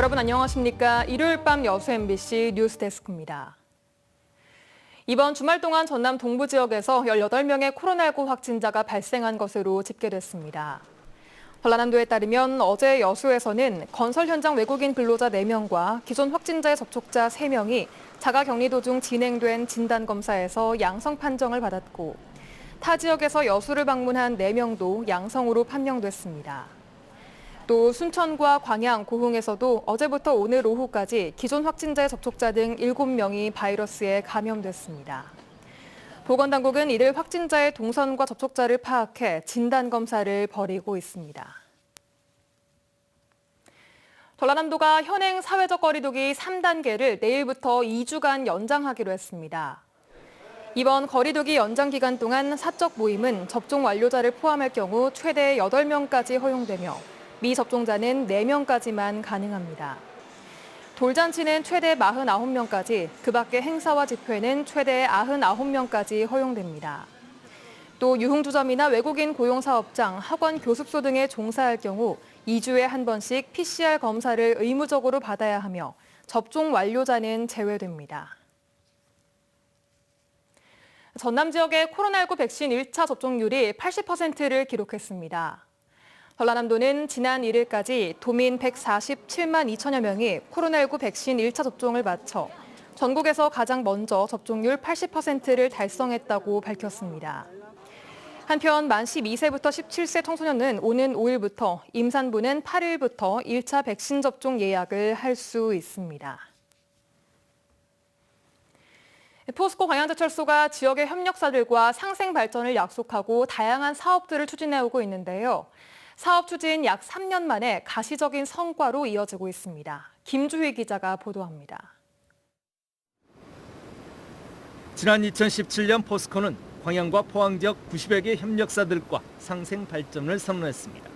여러분 안녕하십니까? 일요일 밤 여수 MBC 뉴스데스크입니다. 이번 주말 동안 전남 동부 지역에서 18명의 코로나19 확진자가 발생한 것으로 집계됐습니다. 전라남도에 따르면 어제 여수에서는 건설 현장 외국인 근로자 4명과 기존 확진자의 접촉자 3명이 자가격리 도중 진행된 진단검사에서 양성 판정을 받았고 타 지역에서 여수를 방문한 4명도 양성으로 판명됐습니다. 또 순천과 광양, 고흥에서도 어제부터 오늘 오후까지 기존 확진자의 접촉자 등 7명이 바이러스에 감염됐습니다. 보건당국은 이들 확진자의 동선과 접촉자를 파악해 진단검사를 벌이고 있습니다. 전라남도가 현행 사회적 거리두기 3단계를 내일부터 2주간 연장하기로 했습니다. 이번 거리두기 연장 기간 동안 사적 모임은 접종 완료자를 포함할 경우 최대 8명까지 허용되며 미접종자는 4명까지만 가능합니다. 돌잔치는 최대 49명까지, 그 밖의 행사와 집회는 최대 99명까지 허용됩니다. 또 유흥주점이나 외국인 고용사업장, 학원 교습소 등에 종사할 경우 2주에 한 번씩 PCR 검사를 의무적으로 받아야 하며 접종 완료자는 제외됩니다. 전남 지역의 코로나19 백신 1차 접종률이 80%를 기록했습니다. 전라남도는 지난 1일까지 도민 147만 2천여 명이 코로나19 백신 1차 접종을 마쳐 전국에서 가장 먼저 접종률 80%를 달성했다고 밝혔습니다. 한편 만 12세부터 17세 청소년은 오는 5일부터, 임산부는 8일부터 1차 백신 접종 예약을 할 수 있습니다. 포스코 광양제철소가 지역의 협력사들과 상생 발전을 약속하고 다양한 사업들을 추진해오고 있는데요. 사업 추진 약 3년 만에 가시적인 성과로 이어지고 있습니다. 김주희 기자가 보도합니다. 지난 2017년 포스코는 광양과 포항 지역 90여 개 협력사들과 상생 발전을 선언했습니다.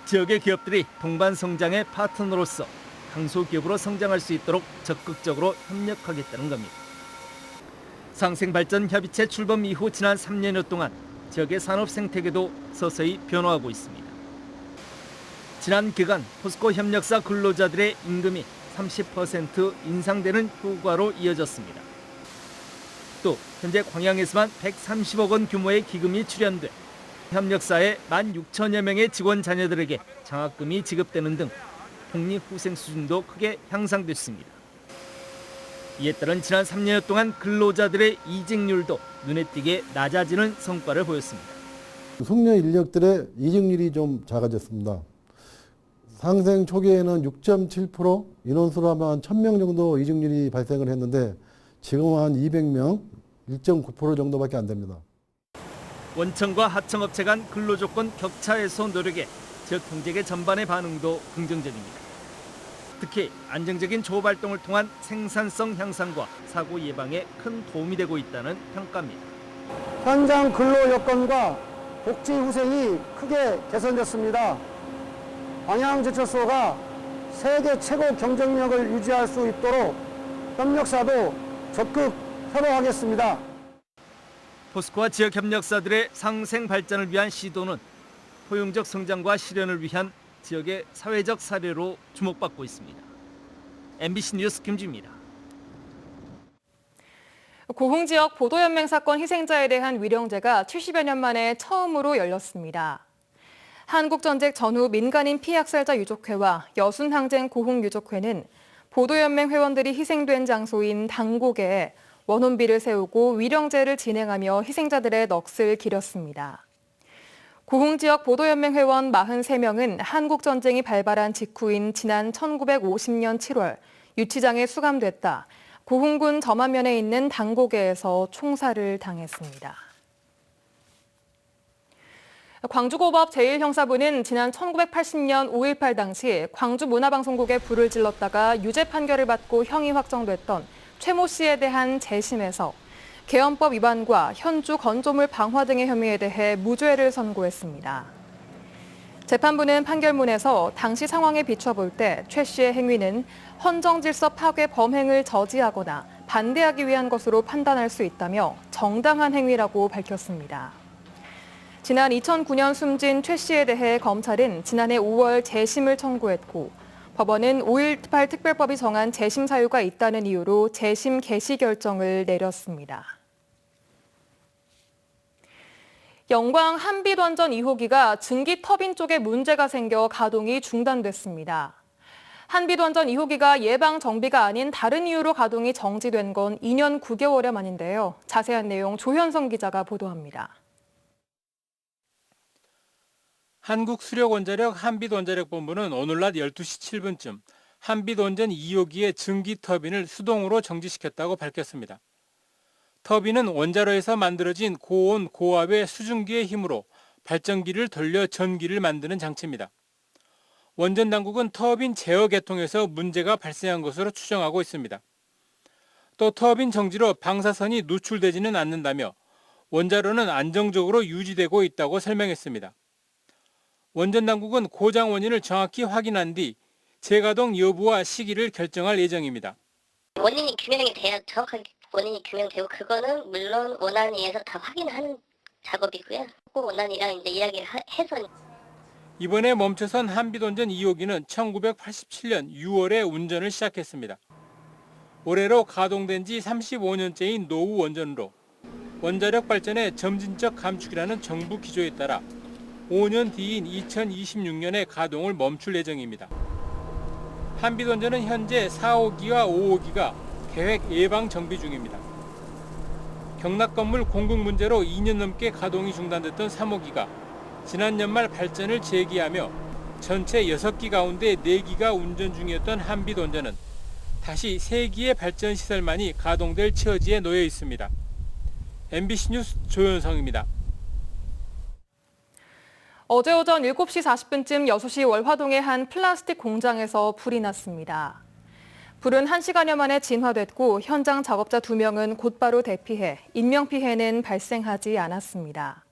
지역의 기업들이 동반 성장의 파트너로서 강소기업으로 성장할 수 있도록 적극적으로 협력하겠다는 겁니다. 상생 발전 협의체 출범 이후 지난 3년여 동안 지역의 산업 생태계도 서서히 변화하고 있습니다. 지난 기간 포스코 협력사 근로자들의 임금이 30% 인상되는 효과로 이어졌습니다. 또 현재 광양에서만 130억 원 규모의 기금이 출연돼 협력사의 16,000여 명의 직원 자녀들에게 장학금이 지급되는 등 복리후생 수준도 크게 향상됐습니다. 이에 따른 지난 3년 동안 근로자들의 이직률도 눈에 띄게 낮아지는 성과를 보였습니다. 숙련 인력들의 이직률이 좀 작아졌습니다. 상생 초기에는 6.7%, 인원수로 하면 한 1,000명 정도 이직률이 발생을 했는데 지금은 한 200명, 1.9% 정도밖에 안 됩니다. 원청과 하청업체 간 근로조건 격차 해소 노력에 지역 경제계 전반의 반응도 긍정적입니다. 특히 안정적인 조업 활동을 통한 생산성 향상과 사고 예방에 큰 도움이 되고 있다는 평가입니다. 현장 근로 여건과 복지 후생이 크게 개선됐습니다. 광양제철소가 세계 최고 경쟁력을 유지할 수 있도록 협력사도 적극 협업하겠습니다. 포스코와 지역 협력사들의 상생 발전을 위한 시도는 포용적 성장과 실현을 위한 지역의 사회적 사례로 주목받고 있습니다. MBC 뉴스 김주입니다. 고흥 지역 보도연맹 사건 희생자에 대한 위령제가 70여 년 만에 처음으로 열렸습니다. 한국전쟁 전후 민간인 피해학살자 유족회와 여순항쟁 고흥 유족회는 보도연맹 회원들이 희생된 장소인 당고개에 원혼비를 세우고 위령제를 진행하며 희생자들의 넋을 기렸습니다. 고흥 지역 보도연맹 회원 43명은 한국전쟁이 발발한 직후인 지난 1950년 7월 유치장에 수감됐다 고흥군 점안면에 있는 당고개에서 총살을 당했습니다. 광주고법 제1형사부는 지난 1980년 5.18 당시 광주문화방송국에 불을 질렀다가 유죄 판결을 받고 형이 확정됐던 최모 씨에 대한 재심에서 계엄법 위반과 현주 건조물 방화 등의 혐의에 대해 무죄를 선고했습니다. 재판부는 판결문에서 당시 상황에 비춰볼 때 최 씨의 행위는 헌정질서 파괴 범행을 저지하거나 반대하기 위한 것으로 판단할 수 있다며 정당한 행위라고 밝혔습니다. 지난 2009년 숨진 최 씨에 대해 검찰은 지난해 5월 재심을 청구했고 법원은 5.18 특별법이 정한 재심 사유가 있다는 이유로 재심 개시 결정을 내렸습니다. 영광 한빛원전 2호기가 증기 터빈 쪽에 문제가 생겨 가동이 중단됐습니다. 한빛원전 2호기가 예방 정비가 아닌 다른 이유로 가동이 정지된 건 2년 9개월여 만인데요. 자세한 내용 조현성 기자가 보도합니다. 한국수력원자력 한빛원자력본부는 오늘 낮 12시 7분쯤 한빛원전 2호기의 증기 터빈을 수동으로 정지시켰다고 밝혔습니다. 터빈은 원자로에서 만들어진 고온 고압의 수증기의 힘으로 발전기를 돌려 전기를 만드는 장치입니다. 원전 당국은 터빈 제어 계통에서 문제가 발생한 것으로 추정하고 있습니다. 또 터빈 정지로 방사선이 누출되지는 않는다며 원자로는 안정적으로 유지되고 있다고 설명했습니다. 원전 당국은 고장 원인을 정확히 확인한 뒤 재가동 여부와 시기를 결정할 예정입니다. 원인이 규명이 돼야 정확하게 원인이 규명되고 그거는 물론 원안위에서 다 확인하는 작업이고요. 꼭 원안위랑 이제 이야기를 해서 이번에 멈춰선 한빛원전 2호기는 1987년 6월에 운전을 시작했습니다. 올해로 가동된 지 35년째인 노후 원전으로 원자력 발전의 점진적 감축이라는 정부 기조에 따라 5년 뒤인 2026년에 가동을 멈출 예정입니다. 한빛원전은 현재 4호기와 5호기가 계획 예방 정비 중입니다. 경락 건물 공급 문제로 2년 넘게 가동이 중단됐던 3호기가 지난 연말 발전을 재개하며 전체 6기 가운데 4기가 운전 중이었던 한빛원전은 다시 3기의 발전 시설만이 가동될 처지에 놓여 있습니다. MBC 뉴스 조현성입니다. 어제 오전 7시 40분쯤 여수시 월화동의 한 플라스틱 공장에서 불이 났습니다. 불은 1시간여 만에 진화됐고 현장 작업자 2명은 곧바로 대피해 인명피해는 발생하지 않았습니다.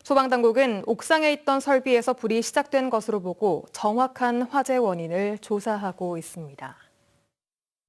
소방당국은 옥상에 있던 설비에서 불이 시작된 것으로 보고 정확한 화재 원인을 조사하고 있습니다.